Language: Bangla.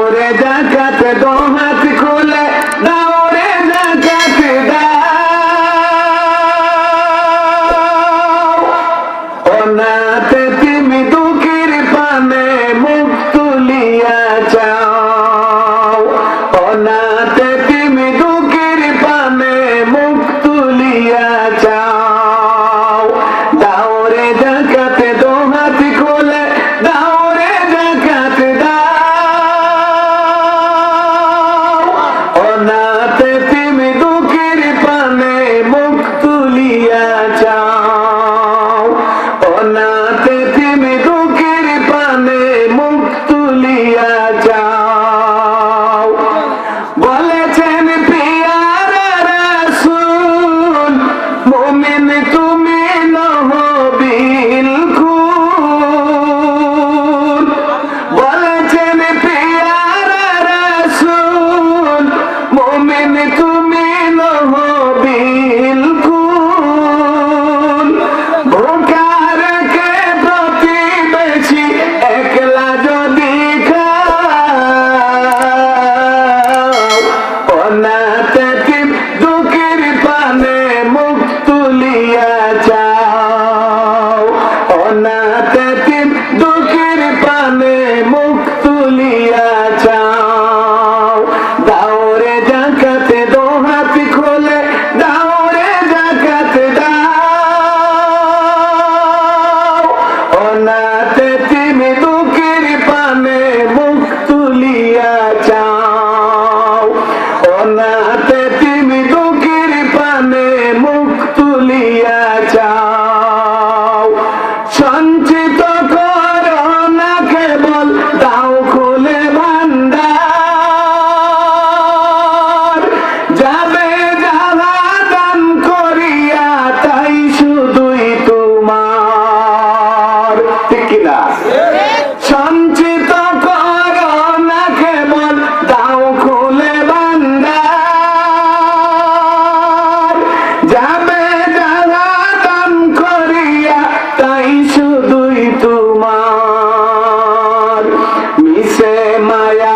দাওরে জাকাত দো হাত খুলে দাওরে জাকাত দাও অনাথ তুমি দুঃখের পানে মুখ তুলিয়া চাও অনাথ তুমি দুঃখের পানে মুখ তুলিয়া চাও দাওরে জাকাত দো হাত খুলে দাওরে জাকাত দাও অনাথ তুমি দুঃখের পানে মুখ তুলিয়া চাও অনাথ তুমি দুঃখের পানে মুখ তুলিয়া চাও বলেছেন পিয়ারা রাসূল মুমিন তুমি নহ বিলকুল বলেছেন পিয়ারা রাসূল মুমিন তুমি নহ বিলকুল ভোকার কে প্রতিবেশী একলা যদি খাও অনাথ দুঃখের পানে মুখ তুলিয়া চাও অনাথ দুঃখের পানে মুখ তুলিয়া চাও দাওরে জাকাত দো হাত খোলে দাওরে জাকাত দাও অনাথ তুমি দুঃখের পানে মুখ তুলিয়া চাও অনাথ তুমি দুঃখের পানে মুখ তুলিয়া চাও সঞ্চিত করো না কেবল দাও খুলে ভান্ডার যাবে যারা দান করিয়া তাই শুধুই তোমার ঠিক কিনা সঞ্চিত করো না কেবল দাও খুলে ভান্ডার যাবে যারা দান করিয়া তাই শুধুই তোমার মিশে মায়া